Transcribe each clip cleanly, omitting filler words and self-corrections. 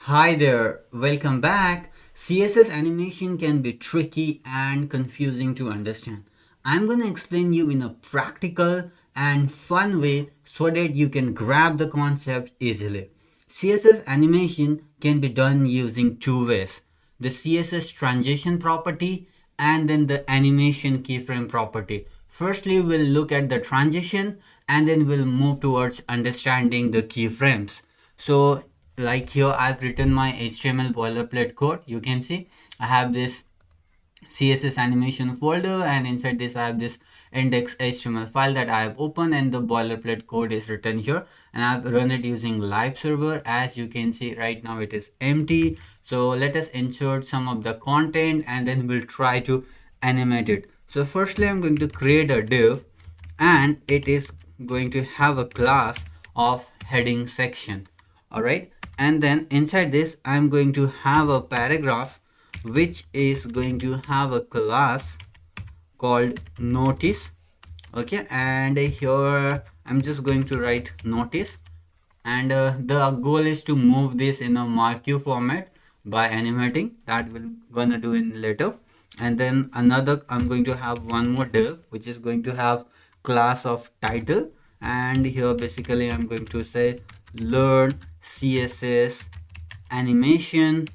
Hi there, welcome back. CSS animation can be tricky and confusing to understand. I'm going to explain you in a practical and fun way so that you can grab the concept easily. CSS animation can be done using two ways: the CSS transition property and then the animation keyframe property. Firstly, we'll look at the transition and then we'll move towards understanding the keyframes. So like here I've written my HTML boilerplate code. You can see I have this CSS animation folder, and inside this I have this index HTML file that I have opened, and the boilerplate code is written here, and I've run it using live server. As you can see right now it is empty. So let us insert some of the content and then we'll try to animate it. So firstly I'm going to create a div, and it is going to have a class of heading section. All right, and then inside this I'm going to have a paragraph which is going to have a class called notice. Okay, and here I'm just going to write notice, and the goal is to move this in a marquee format by animating. That we're gonna do in later. And then another, I'm going to have one more div which is going to have class of title, and here basically I'm going to say learn CSS animation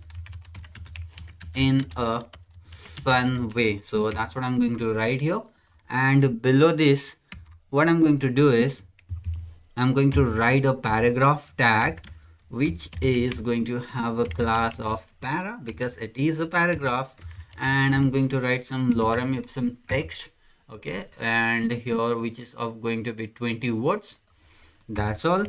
in a fun way. So that's what I'm going to write here, and below this what I'm going to do is I'm going to write a paragraph tag which is going to have a class of para because it is a paragraph, and I'm going to write some lorem ipsum text. Okay, and here which is of going to be 20 words. That's all.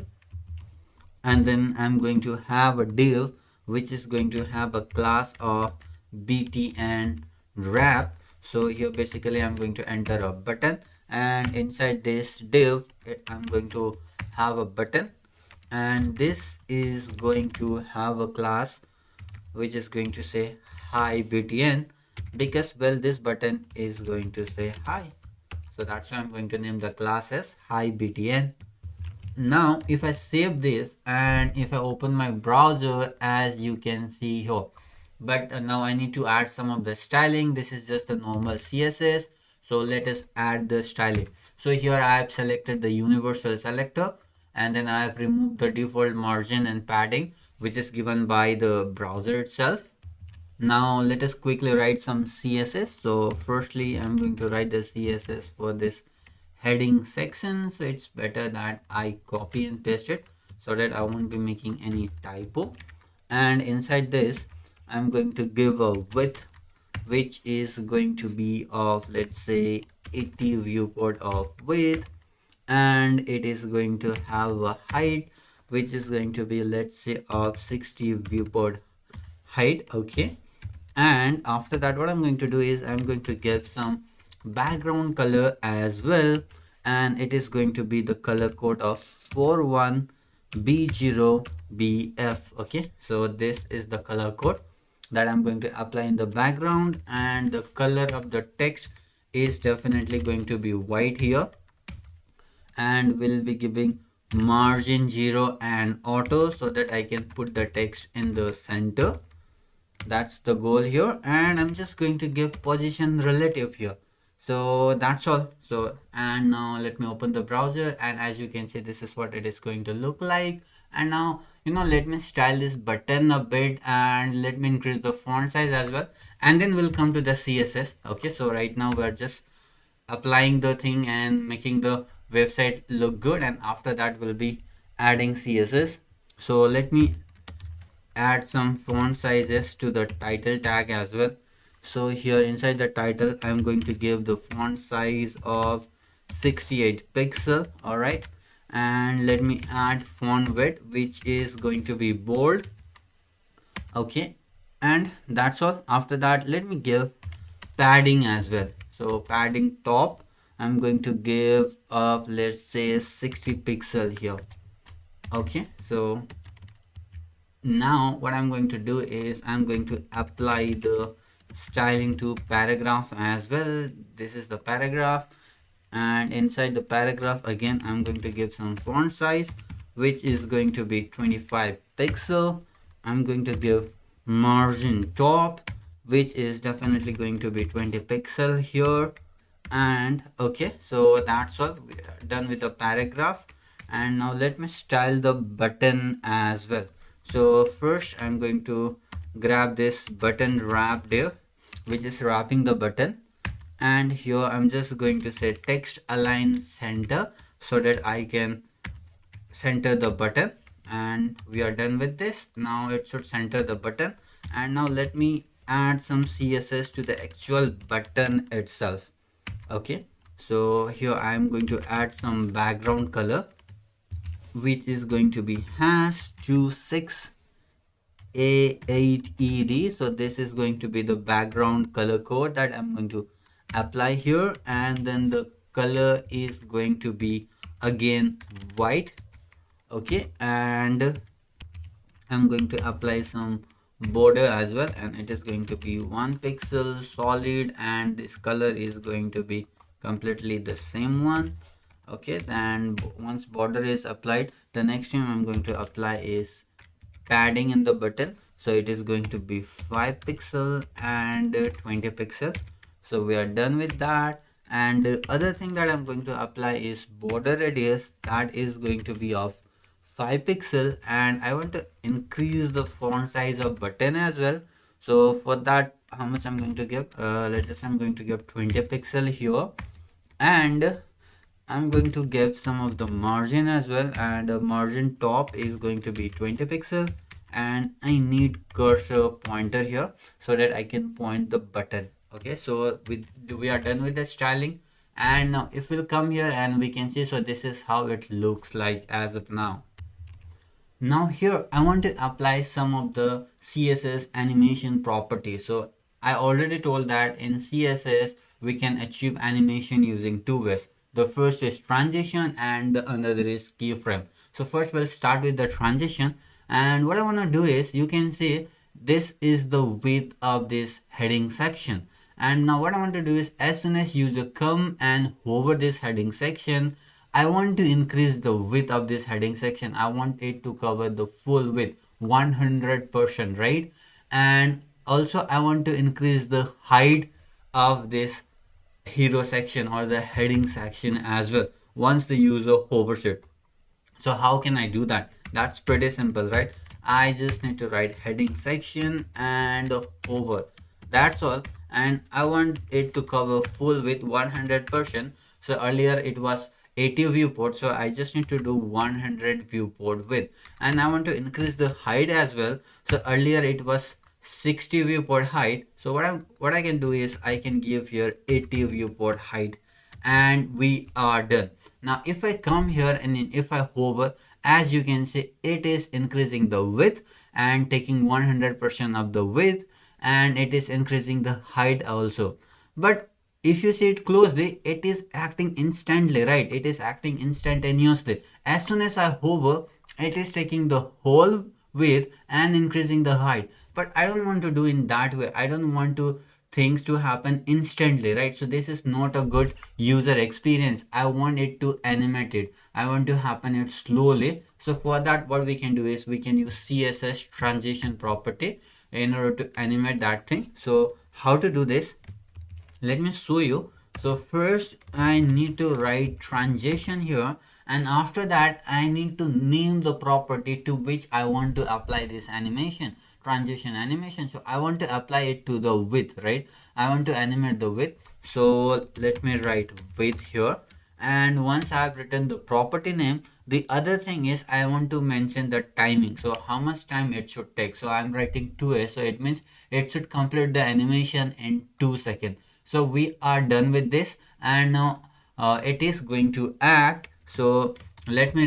And then I'm going to have a div which is going to have a class of btn wrap. So here basically I'm going to enter a button, and inside this div I'm going to have a button, and this is going to have a class which is going to say hi btn, because well this button is going to say hi. So that's why I'm going to name the class as hi btn. Now if I save this and if I open my browser, as you can see here, but now I need to add some of the styling. This is just a normal CSS, so let us add the styling. So here I have selected the universal selector, and then I have removed the default margin and padding which is given by the browser itself. Now let us quickly write some CSS. So firstly I'm going to write the CSS for this heading section. So it's better that I copy and paste it so that I won't be making any typo. And inside this I'm going to give a width which is going to be of, let's say, 80 viewport of width, and it is going to have a height which is going to be, let's say, of 60 viewport height. Okay, and after that what I'm going to do is I'm going to give some background color as well, and it is going to be the color code of 41B0BF. Okay, so this is the color code that I'm going to apply in the background, and the color of the text is definitely going to be white here, and we'll be giving margin 0 and auto so that I can put the text in the center. That's the goal here, and I'm just going to give position relative here. So that's all. So, and now let me open the browser, and as you can see this is what it is going to look like. And now let me style this button a bit, and let me increase the font size as well, and then we'll come to the CSS. Okay, so right now we're just applying the thing and making the website look good, and after that we'll be adding CSS. So let me add some font sizes to the title tag as well. So here inside the title I'm going to give the font size of 68 pixel. All right, and let me add font width which is going to be bold. Okay, and that's all. After that let me give padding as well. So padding top I'm going to give of, let's say, 60 pixel here. Okay, so now what I'm going to do is I'm going to apply the styling to paragraph as well. This is the paragraph, and inside the paragraph again I'm going to give some font size which is going to be 25 pixel, I'm going to give margin top, which is definitely going to be 20 pixel here. And okay, so that's all. We are done with the paragraph. And now let me style the button as well. So first I'm going to grab this button wrap div, which is wrapping the button. And here I'm just going to say text align center so that I can center the button. And we are done with this. Now it should center the button. And now let me add some CSS to the actual button itself. Okay, so here I am going to add some background color, which is going to be #26A8ED. So this is going to be the background color code that I'm going to apply here, and then the color is going to be again white. Okay, and I'm going to apply some border as well, and it is going to be 1 pixel solid, and this color is going to be completely the same one. Okay, then once border is applied, the next thing I'm going to apply is padding in the button. So it is going to be 5 pixel and 20 pixel. So we are done with that. And the other thing that I'm going to apply is border radius, that is going to be of 5 pixel, and I want to increase the font size of button as well. So for that, how much I'm going to give, let's just I'm going to give 20 pixel here, and I'm going to give some of the margin as well, and the margin top is going to be 20 pixel, and I need cursor pointer here so that I can point the button. Okay, so we are done with the styling, and now if we'll come here and we can see, so this is how it looks like as of now. Now here I want to apply some of the CSS animation properties. So I already told that in CSS we can achieve animation using two ways. The first is transition and the another is keyframe. So first we'll start with the transition, and what I want to do is, you can see this is the width of this heading section. And now what I want to do is, as soon as user come and hover this heading section, I want to increase the width of this heading section. I want it to cover the full width 100%, right? And also I want to increase the height of this hero section or the heading section as well once the user hovers it. So how can I do that? That's pretty simple, right? I just need to write heading section and hover. That's all. And I want it to cover full width 100%. So earlier it was 80 viewport, so I just need to do 100 viewport width. And I want to increase the height as well. So earlier it was 60 viewport height. So what I can do is, I can give here 80 viewport height, and we are done. Now if I come here and if I hover, as you can see, it is increasing the width and taking 100% of the width, and it is increasing the height also. But if you see it closely, it is acting instantly, right? It is acting instantaneously. As soon as I hover, it is taking the whole width and increasing the height. But I don't want to do in that way. I don't want to things to happen instantly, right? So this is not a good user experience. I want it to animate it. I want to happen it slowly. So for that, what we can do is, we can use CSS transition property in order to animate that thing. So how to do this? Let me show you. So first I need to write transition here, and after that I need to name the property to which I want to apply this animation, transition animation. So I want to apply it to the width, right? I want to animate the width. So let me write width here, and once I have written the property name, the other thing is, I want to mention the timing. So how much time it should take. So I'm writing 2a, so it means it should complete the animation in 2 seconds. So we are done with this, and now it is going to act. So let me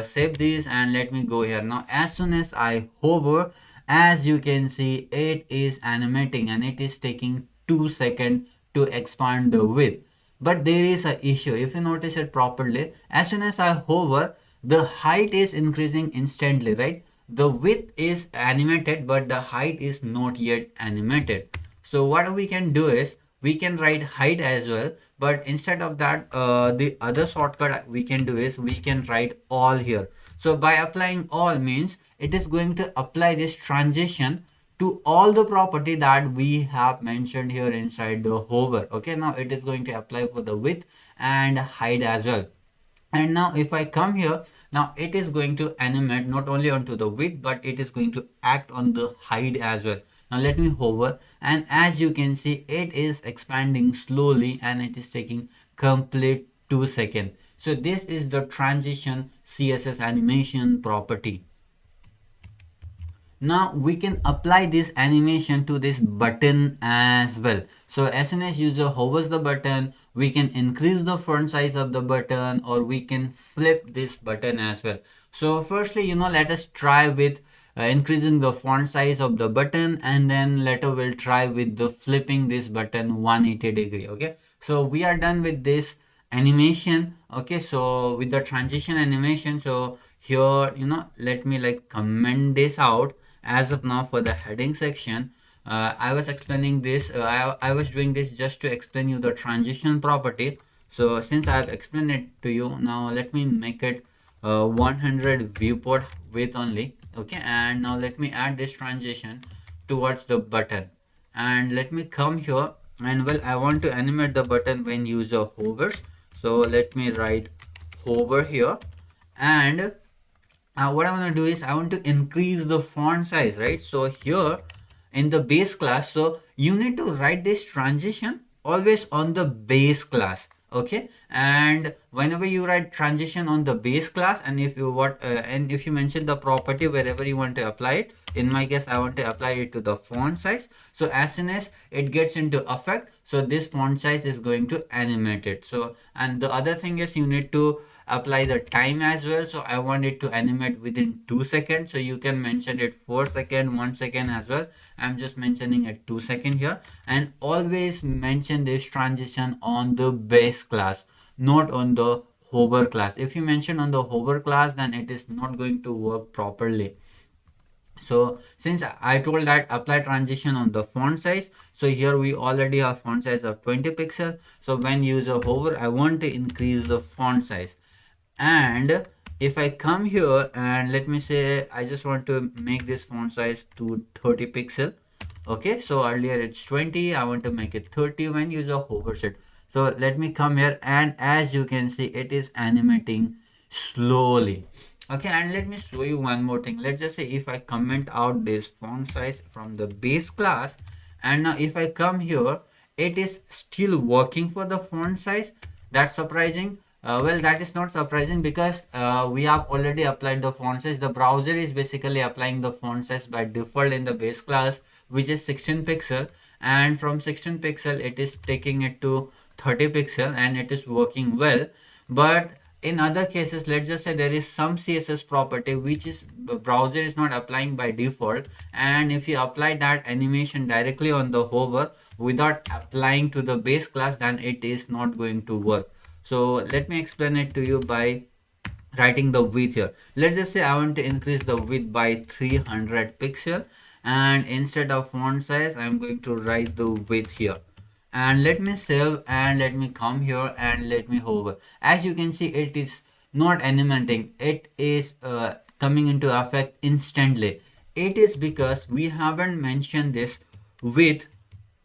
save this, and let me go here. Now as soon as I hover, as you can see, it is animating and it is taking 2 seconds to expand the width. But there is an issue. If you notice it properly, as soon as I hover, the height is increasing instantly, right? The width is animated, but the height is not yet animated. So what we can do is, we can write height as well, but instead of that, the other shortcut we can do is, we can write all here. So by applying all means it is going to apply this transition to all the property that we have mentioned here inside the hover. Okay, now it is going to apply for the width and height as well. And now if I come here, now it is going to animate not only onto the width, but it is going to act on the height as well. Now let me hover, and as you can see it is expanding slowly and it is taking complete 2 seconds. So this is the transition CSS animation property. Now we can apply this animation to this button as well. So as soon as user hovers the button, we can increase the font size of the button, or we can flip this button as well. So firstly, let us try with increasing the font size of the button, and then later we'll try with the flipping this button 180-degree. Okay, so we are done with this animation. Okay, so with the transition animation, so here let me like comment this out. As of now, for the heading section, I was explaining this, I was doing this just to explain you the transition property. So since I have explained it to you, now let me make it 100 viewport width only. Okay, and now let me add this transition towards the button, and let me come here, and well, I want to animate the button when user hovers. So let me write hover here, and what I want to do is I want to increase the font size, right? So here in the base class, so you need to write this transition always on the base class. Okay, and whenever you write transition on the base class, and if you and if you mention the property wherever you want to apply it, in my case I want to apply it to the font size. So as soon as it gets into effect, so this font size is going to animate it. So, and the other thing is you need to apply the time as well. So I want it to animate within 2 seconds. So you can mention it 4 seconds, 1 second as well. I'm just mentioning at 2 seconds here, and always mention this transition on the base class, not on the hover class. If you mention on the hover class, then it is not going to work properly. So since I told that apply transition on the font size, so here we already have font size of 20 pixel. So when user hover, I want to increase the font size. And if I come here and let me say I just want to make this font size to 30 pixel. Okay, so earlier it's 20, I want to make it 30 when user hovers it. So let me come here, and as you can see it is animating slowly. Okay, and let me show you one more thing. Let's just say if I comment out this font size from the base class, and now if I come here, it is still working for the font size. That's surprising. Well, that is not surprising because we have already applied the font size. The browser is basically applying the font size by default in the base class, which is 16 pixel, and from 16 pixel it is taking it to 30 pixel, and it is working well. But in other cases, let's just say there is some CSS property which is the browser is not applying by default, and if you apply that animation directly on the hover without applying to the base class, then it is not going to work. So let me explain it to you by writing the width here. Let's just say I want to increase the width by 300 pixel, and instead of font size I'm going to write the width here, and let me save, and let me come here and let me hover. As you can see, it is not animating, it is coming into effect instantly. It is because we haven't mentioned this width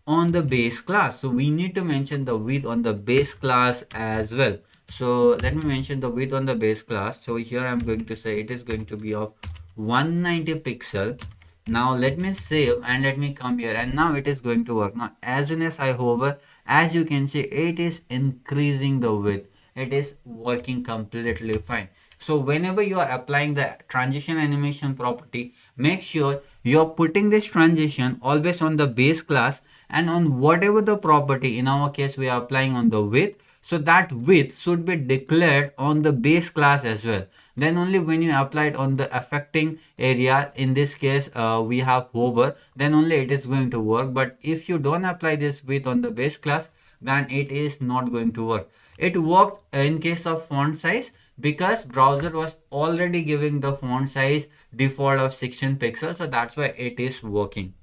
on the base class. So we need to mention the width on the base class as well. So let me mention the width on the base class. So here I'm going to say it is going to be of 190 pixel. Now let me save, and let me come here, and now it is going to work. Now as soon as I hover, as you can see, it is increasing the width. It is working completely fine. So whenever you are applying the transition animation property, make sure you are putting this transition always on the base class, and on whatever the property, in our case we are applying on the width, so that width should be declared on the base class as well. Then only when you apply it on the affecting area, in this case we have hover, then only it is going to work. But if you don't apply this width on the base class, then it is not going to work. It worked in case of font size because browser was already giving the font size default of 16 pixels, so that's why it is working.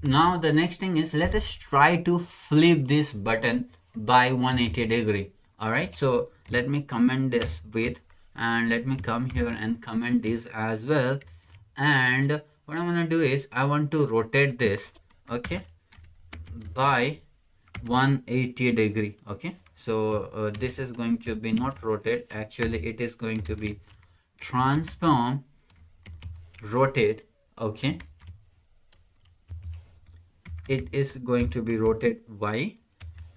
Now the next thing is, let us try to flip this button by 180 degree. All right, so let me comment this width. and let me come here and comment this as well. And what I'm gonna do is I want to rotate this, okay, by 180 degree. Okay, so this is going to be not rotate, actually it is going to be transform rotate. Okay, it is going to be rotate y,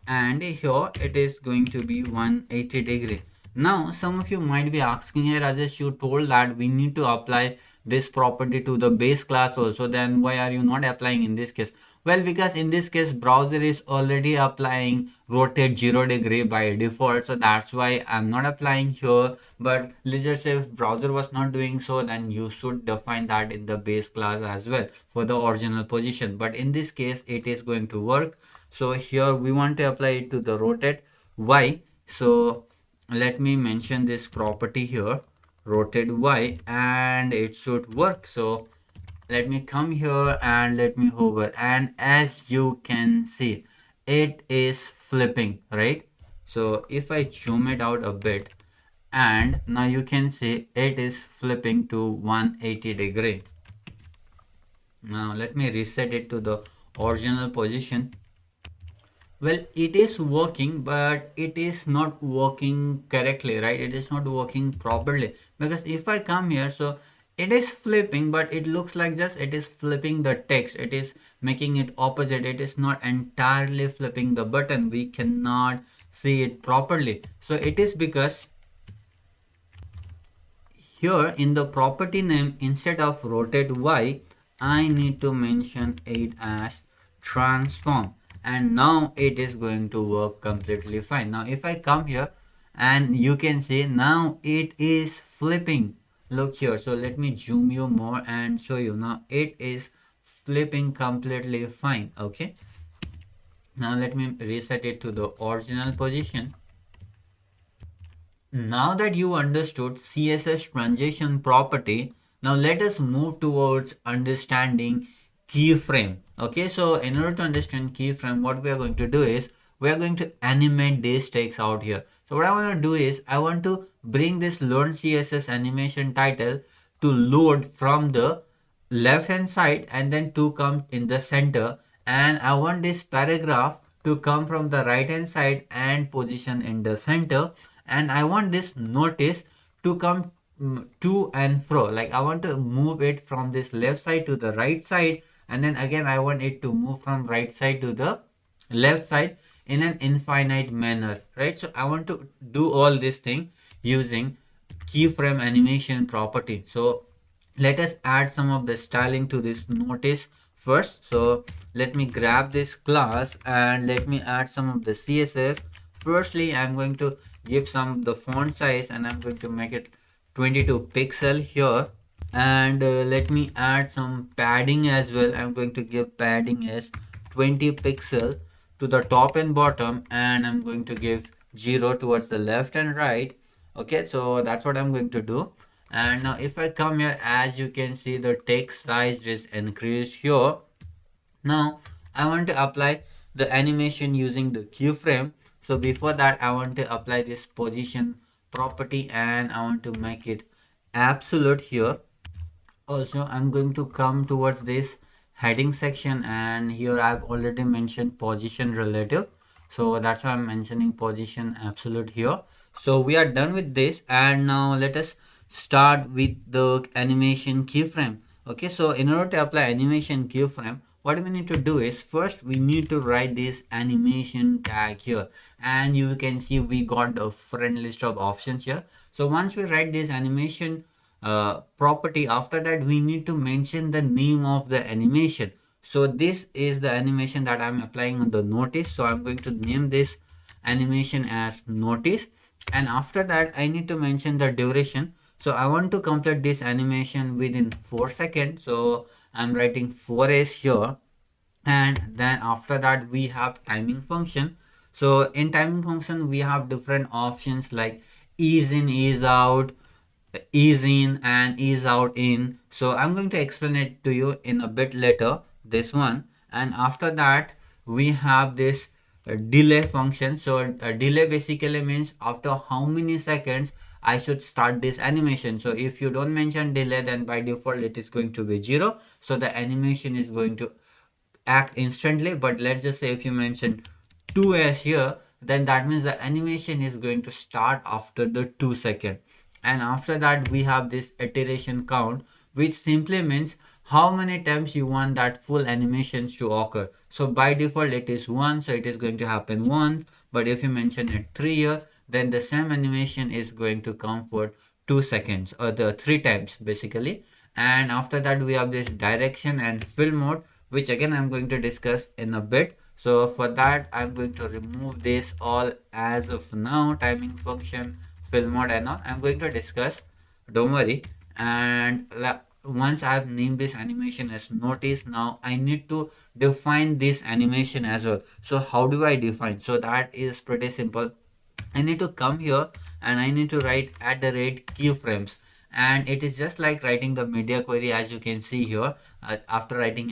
and here it is going to be 180 degree. Now some of you might be asking, here Rajesh, you told that we need to apply this property to the base class also, then why are you not applying in this case? Well, because in this case browser is already applying rotate 0 degree by default, so that's why I'm not applying here. But let's just say if browser was not doing so, then you should define that in the base class as well for the original position. But in this case it is going to work. So here we want to apply it to the rotate y. So let me mention this property here, rotate y, and it should work. So let me come here and let me hover, and as you can see it is flipping, right? So if I zoom it out a bit, and now you can see it is flipping to 180 degree. Now let me reset it to the original position. Well, it is working, but it is not working correctly, right? It is not working properly, because if I come here, so it is flipping, but it looks like just it is flipping the text. It is making it opposite. It is not entirely flipping the button. We cannot see it properly. So it is because here in the property name, instead of rotate y, I need to mention it as transform, and now it is going to work completely fine. Now if I come here, and you can see now it is flipping. Look here. So let me zoom you more and show you. Now it is flipping completely fine. Okay, now let me reset it to the original position. Now that you understood CSS transition property, now let us move towards understanding keyframe. Okay, so in order to understand keyframe, what we are going to do is we are going to animate these text out here. So what I want to do is I want to bring this learn CSS animation title to load from the left hand side and then to come in the center, and I want this paragraph to come from the right hand side and position in the center, and I want this notice to come to and fro, like I want to move it from this left side to the right side, and then again I want it to move from right side to the left side in an infinite manner, right? So I want to do all this thing using keyframe animation property. So let us add some of the styling to this notice first. So let me grab this class and let me add some of the CSS. Firstly, I'm going to give some the font size, and I'm going to make it 22 pixel here, and let me add some padding as well. I'm going to give padding as 20 pixel to the top and bottom, and I'm going to give 0 towards the left and right. Okay, so that's what I'm going to do. And now if I come here, as you can see the text size is increased here. Now I want to apply the animation using the keyframe. So before that I want to apply this position property, and I want to make it absolute here. Also I'm going to come towards this heading section, and here I've already mentioned position relative, so that's why I'm mentioning position absolute here. So we are done with this, and now let us start with the animation keyframe. Okay, so in order to apply animation keyframe, what we need to do is first we need to write this animation tag here, and you can see we got a friend list of options here. So once we write this animation property, after that we need to mention the name of the animation. So this is the animation that I'm applying on the notice, so I'm going to name this animation as notice, and after that I need to mention the duration. So I want to complete this animation within 4 seconds, so I'm writing 4s here. And then after that we have timing function. So in timing function we have different options like ease in, ease out, ease in and ease out in. So I'm going to explain it to you in a bit later, this one. And after that we have this delay function. So delay basically means after how many seconds I should start this animation. So if you don't mention delay, then by default it is going to be 0. So the animation is going to act instantly. But let's just say if you mention 2s here, then that means the animation is going to start after the 2 second. And after that we have this iteration count, which simply means how many times you want that full animations to occur. So by default it is 1, so it is going to happen once. But if you mention it 3 here, then the same animation is going to come for 2 seconds, or the 3 times basically. And after that we have this direction and fill mode, which again I'm going to discuss in a bit. So for that I'm going to remove this all as of now, timing function, fill mode and all I'm going to discuss, don't worry. And once I've named this animation as notice, now I need to define this animation as well. So how do I define? So that is pretty simple. I need to come here and I need to write @keyframes, and it is just like writing the media query. As you can see here, after writing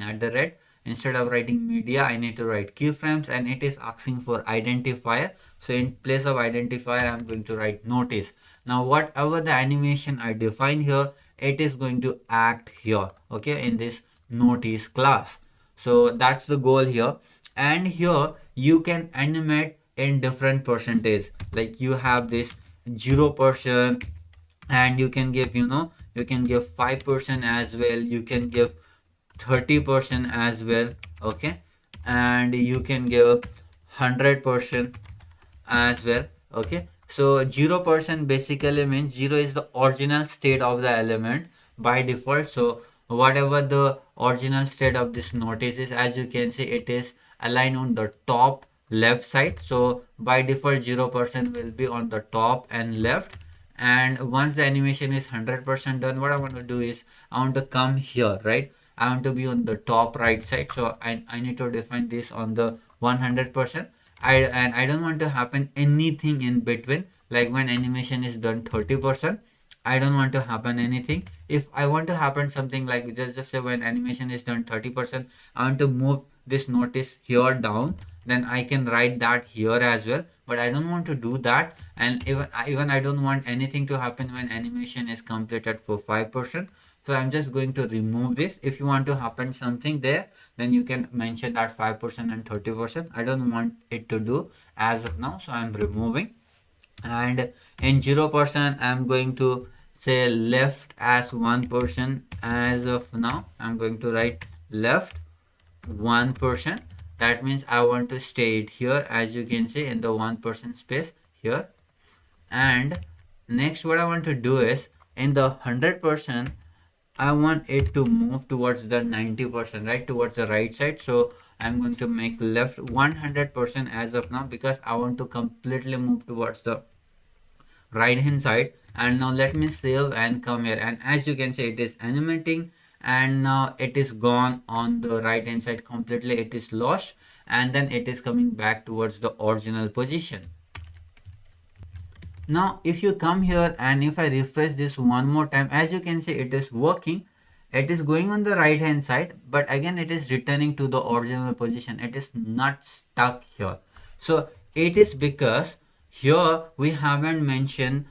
instead of writing media, I need to write keyframes, and it is asking for identifier. So in place of identifier I'm going to write notice. Now whatever the animation I define here, it is going to act here, okay, in this notice class. So that's the goal here. And here you can animate in different percentage, like you have this 0%, and you can give, you can give 5% as well, you can give 30% as well, okay, and you can give 100% as well, okay. So 0% basically means 0 is the original state of the element by default. So whatever the original state of this notice is, as you can see, it is aligned on the top left side. So by default 0% will be on the top and left. And once the animation is 100% done, what I want to do is I want to come here, right? I want to be on the top right side. So I need to define this on the 100%. And I don't want to happen anything in between, like when animation is done 30%, I don't want to happen anything. If I want to happen something like, just say when animation is done 30%, I want to move this notice here down, then I can write that here as well. But I don't want to do that, and even I don't want anything to happen when animation is completed for 5%. So I'm just going to remove this. If you want to happen something there, then you can mention that 5% and 30%. I don't want it to do as of now, so I'm removing. And in 0% I'm going to say left as 1%. As of now I'm going to write left 1%. That means I want to stay it here, as you can see, in the 1% space here. And next what I want to do is, in the 100%, I want it to move towards the 90%, right, towards the right side. So I'm going to make left 100% as of now, because I want to completely move towards the right hand side. And now let me save and come here, and as you can see, it is animating, and now it is gone on the right hand side completely. It is lost, and then it is coming back towards the original position. Now if you come here and if I refresh this one more time, as you can see, it is working. It is going on the right hand side, but again it is returning to the original position. It is not stuck here. So it is because here we haven't mentioned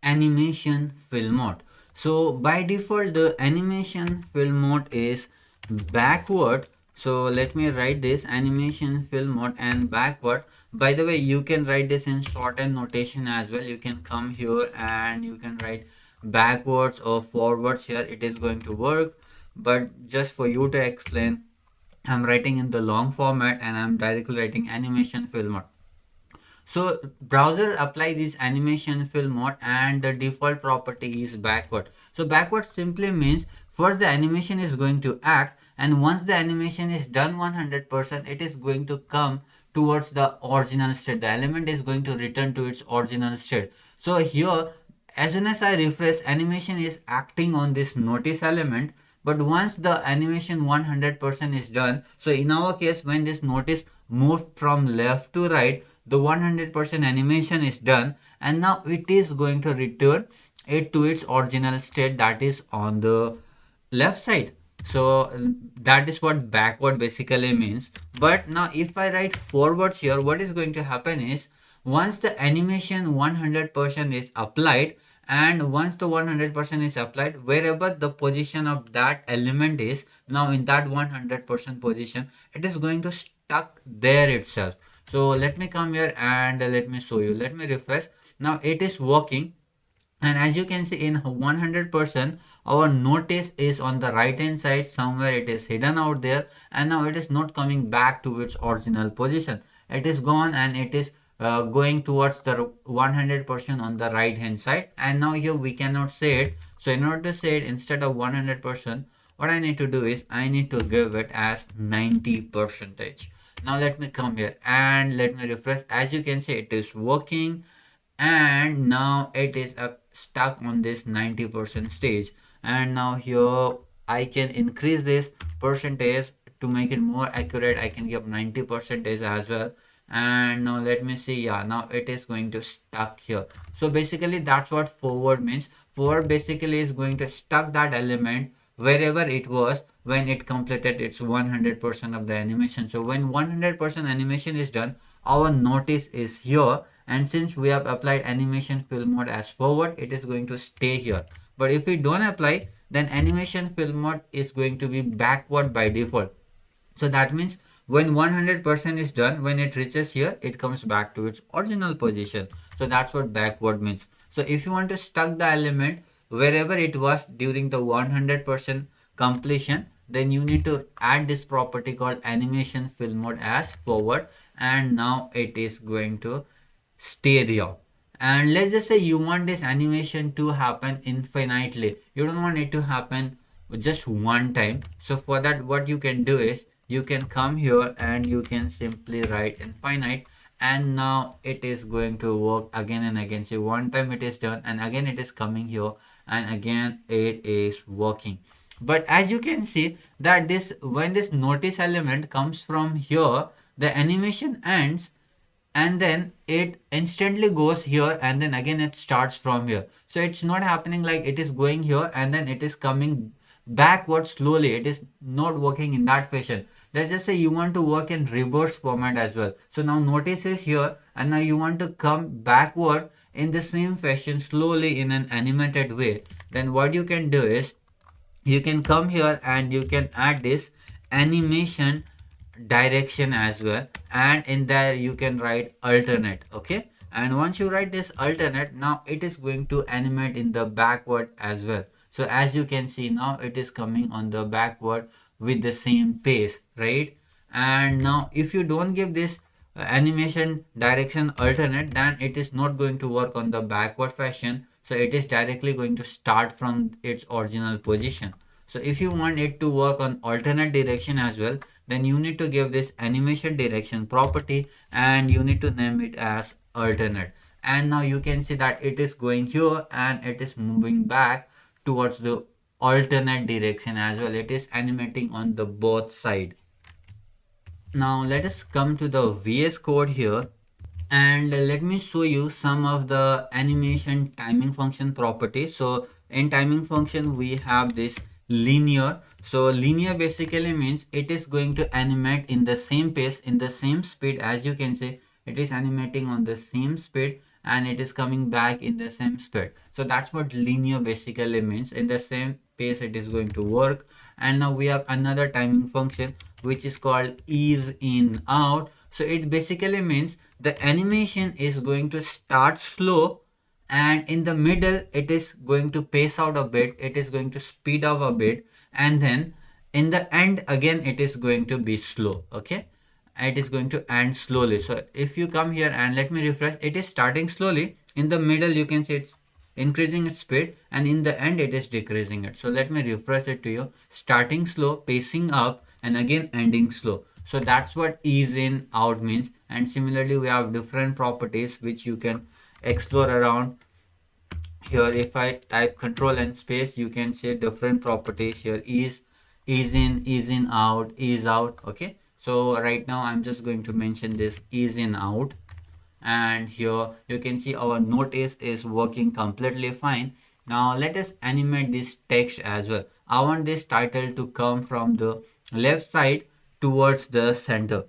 animation fill mode. So by default the animation fill mode is backward. So let me write this animation fill mode and backward. By the way, you can write this in shorthand notation as well. You can come here and you can write backwards or forwards here. It is going to work, but just for you to explain, I'm writing in the long format and I'm directly writing animation fill mode. So browser apply this animation fill mode and the default property is backward. So backward simply means first the animation is going to act, and once the animation is done 100%, it is going to come towards the original state. The element is going to return to its original state. So here, as soon as I refresh, animation is acting on this notice element. But once the animation 100% is done, so in our case, when this notice moved from left to right, the 100% animation is done, and now it is going to return it to its original state, that is on the left side. So that is what backward basically means. But now if I write forwards here, what is going to happen is once the animation 100% is applied, and once the 100% is applied, wherever the position of that element is, now in that 100% position, it is going to stuck there itself. So let me come here and let me show you. Let me refresh. Now it is working, and as you can see in 100%, our notice is on the right hand side somewhere. It is hidden out there, and now it is not coming back to its original position. It is gone, and it is going towards the 100% on the right hand side. And now here we cannot say it. So in order to say it, instead of 100%, what I need to do is I need to give it as 90 percentage. Now let me come here and let me refresh. As you can see, it is working, and now it is stuck on this 90% stage. And now here I can increase this percentage to make it more accurate. I can give 90 percentage as well. And now let me see. Yeah, now it is going to stuck here. So basically that's what forward means. Forward basically is going to stuck that element wherever it was when it completed its 100% of the animation. So when 100% animation is done, our notice is here, and since we have applied animation fill mode as forward, it is going to stay here. But if we don't apply, then animation fill mode is going to be backward by default. So that means when 100% is done, when it reaches here, it comes back to its original position. So that's what backward means. So if you want to stuck the element wherever it was during the 100% completion, then you need to add this property called animation fill mode as forward, and now it is going to stay there. And let's just say you want this animation to happen infinitely. You don't want it to happen just one time. So for that, what you can do is you can come here and you can simply write infinite, and now it is going to work again and again. So one time it is done, and again it is coming here, and again it is working. But as you can see that this, when this notice element comes from here, the animation ends, and then it instantly goes here, and then again it starts from here. So it's not happening like it is going here and then it is coming backward slowly. It is not working in that fashion. Let's just say you want to work in reverse format as well. So now notice is here, and now you want to come backward in the same fashion slowly in an animated way. Then what you can do is you can come here and you can add this animation direction as well, and in there you can write alternate. Okay, and once you write this alternate, now it is going to animate in the backward as well. So as you can see, now it is coming on the backward with the same pace, right? And now if you don't give this animation direction alternate, then it is not going to work on the backward fashion. So it is directly going to start from its original position. So if you want it to work on alternate direction as well, then you need to give this animation direction property, and you need to name it as alternate. And now you can see that it is going here and it is moving back towards the alternate direction as well. It is animating on the both side. Now let us come to the VS Code here, and let me show you some of the animation timing function properties. So in timing function we have this linear. So linear basically means it is going to animate in the same pace, in the same speed. As you can see, it is animating on the same speed and it is coming back in the same speed. So that's what linear basically means. In the same pace it is going to work. And now we have another timing function which is called ease in out. So it basically means the animation is going to start slow, and in the middle it is going to pace out a bit, it is going to speed up a bit, and then in the end again it is going to be slow. Okay, it is going to end slowly. So if you come here and let me refresh, it is starting slowly, in the middle you can see it's increasing its speed, and in the end it is decreasing it. So let me refresh it to you. Starting slow, pacing up, and again ending slow. So that's what ease in out means. And similarly we have different properties which you can explore around. Here if I type control and space, you can see different properties here: ease in, out, ease out. Okay, so right now I'm just going to mention this ease in out, and here you can see our notice is working completely fine. Now let us animate this text as well. I want this title to come from the left side towards the center.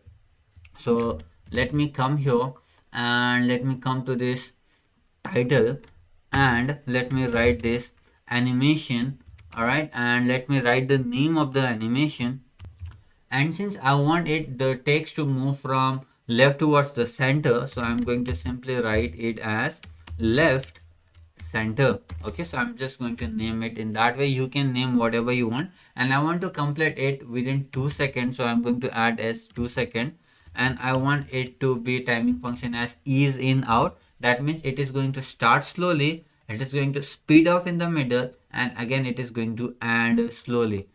So let me come here and let me come to this title, and let me write this animation. All right, and let me write the name of the animation. And since I want it the text to move from left towards the center, so I'm going to simply write it as left center. Okay, so I'm just going to name it in that way. You can name whatever you want, and I want to complete it within 2 seconds, so I'm going to add as 2 second. And I want it to be timing function as ease in out. That means it is going to start slowly, it is going to speed up in the middle, and again it is going to end slowly.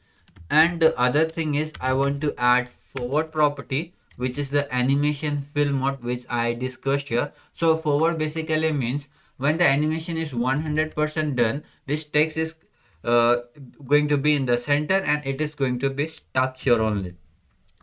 And the other thing is I want to add forward property, which is the animation fill mode, which I discussed here. So forward basically means when the animation is 100% done, this text is uh, going to be in the center and it is going to be stuck here only.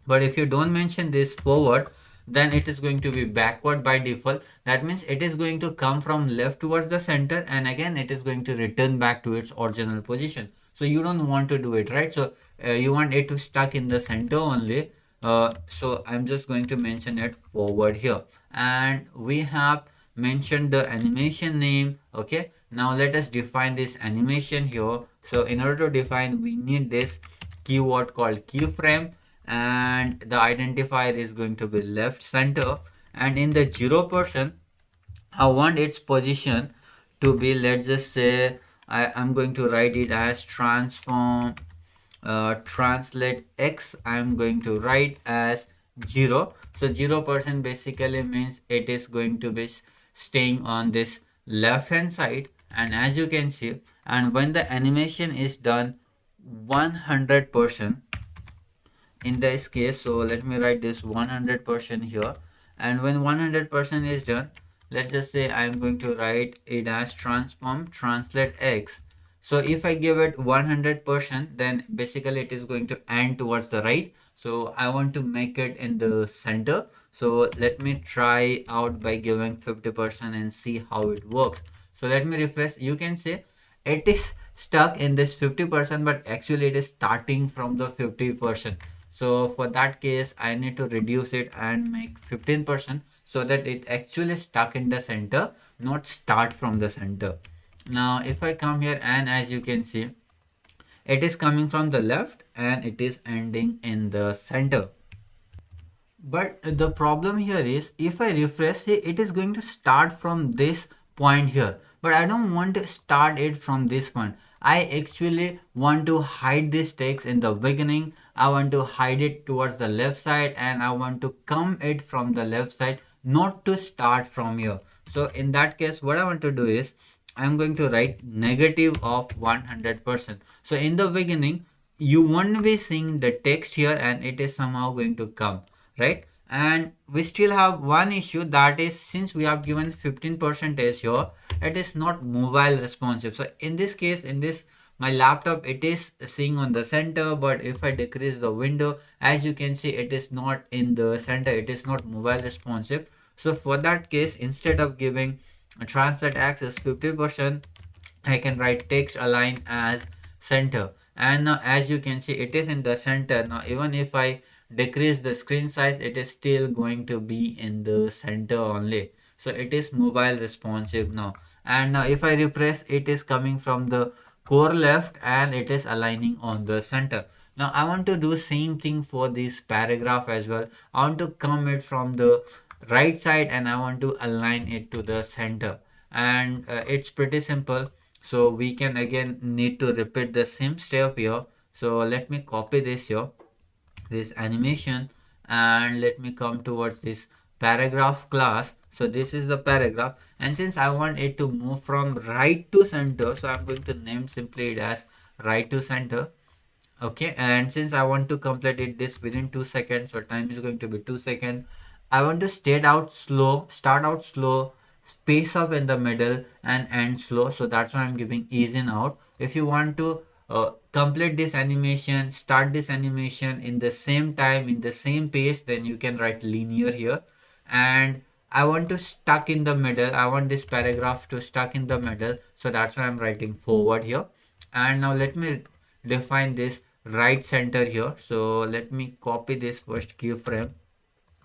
But if you don't mention this forward, then it is going to be backward by default. That means it is going to come from left towards the center, and again it is going to return back to its original position. So you don't want to do it, right? So you want it to stuck in the center only. So I'm just going to mention it forward here, and we have mentioned the animation name. Okay, now let us define this animation here. So in order to define, we need this keyword called keyframe, and the identifier is going to be left center. And in the 0%, I want its position to be, let's just say, I'm going to write it as transform translate x. I'm going to write as 0. So 0% basically means it is going to be staying on this left hand side. And as you can see, and when the animation is done 100%, in this case, so let me write this 100% here. And when 100% is done, let's just say I'm going to write it as transform translate x. So if I give it 100%, then basically it is going to end towards the right. So I want to make it in the center. So let me try out by giving 50% and see how it works. So let me refresh. You can say it is stuck in this 50%, but actually it is starting from the 50%. So for that case, I need to reduce it and make 15%, so that it actually stuck in the center, not start from the center. Now if I come here, and as you can see, it is coming from the left and it is ending in the center. But the problem here is, if I refresh it, it is going to start from this point here. But I don't want to start it from this point. I actually want to hide this text in the beginning. I want to hide it towards the left side, and I want to come it from the left side, not to start from here. So in that case, what I want to do is, I'm going to write negative of 100%. So in the beginning, you won't be seeing the text here, and it is somehow going to come, right? And we still have one issue, that is, since we have given 15% here, it is not mobile responsive. So in this case, in this my laptop, it is seeing on the center, but if I decrease the window, as you can see, it is not in the center, it is not mobile responsive. So for that case, instead of giving a translate axis 50%, I can write text align as center. And now as you can see, it is in the center. Now even if I decrease the screen size, it is still going to be in the center only. So it is mobile responsive now. And now if I refresh, it is coming from the core left and it is aligning on the center. Now I want to do same thing for this paragraph as well. I want to come it from the right side and I want to align it to the center. And it's pretty simple. So we can again need to repeat the same step here. So let me copy this here, this animation, and let me come towards this paragraph class. So this is the paragraph, and since I want it to move from right to center, so I'm going to name simply it as right to center. Okay, and since I want to complete it this within 2 seconds, so time is going to be 2 seconds. I want to start out slow, space up in the middle, and end slow. So that's why I'm giving ease in out. If you want to complete this animation, start this animation in the same time, in the same pace, then you can write linear here. And I want to stuck in the middle, I want this paragraph to stuck in the middle, so that's why I'm writing forward here. And now let me define this right center here. So let me copy this first keyframe,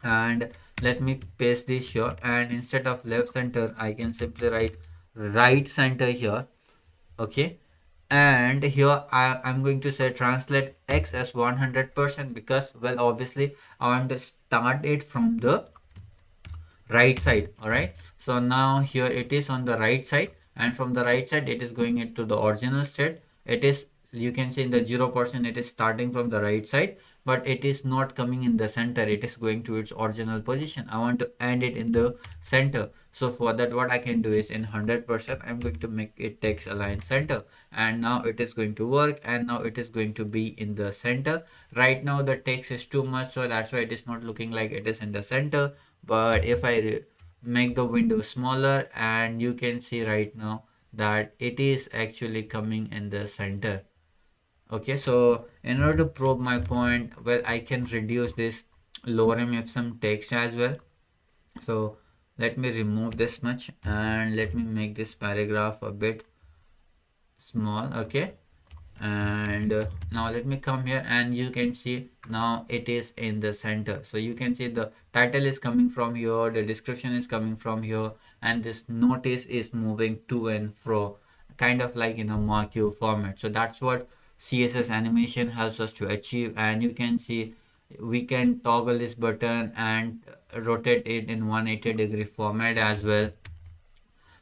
And let me paste this here, and instead of left center I can simply write right center here. Okay, and here I'm going to say translate x as 100% because, well, obviously I want to start it from the right side. All right, so now here it is on the right side, and from the right side it is going into the original state. It is, you can see in the 0% it is starting from the right side, but it is not coming in the center. It is going to its original position. I want to end it in the center. So for that, what I can do is in 100% I'm going to make it text align center, and now it is going to work, and now it is going to be in the center. Right now the text is too much, so that's why it is not looking like it is in the center. But if I make the window smaller, and you can see right now that it is actually coming in the center. Okay, so in order to prove my point, well, I can reduce this lorem ipsum text as well. So let me remove this much, and let me make this paragraph a bit small. Okay, and now let me come here, and you can see now it is in the center. So you can see the title is coming from here, the description is coming from here, and this notice is moving to and fro, kind of like in a marquee format. So that's what CSS animation helps us to achieve. And you can see we can toggle this button and rotate it in 180-degree format as well.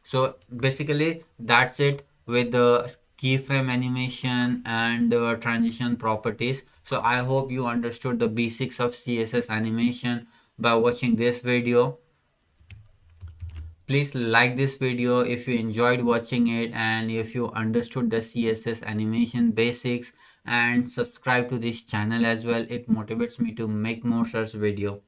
So basically that's it with the keyframe animation and the transition properties. So I hope you understood the basics of CSS animation by watching this video. Please like this video if you enjoyed watching it, and if you understood the CSS animation basics, and subscribe to this channel as well. It motivates me to make more such video.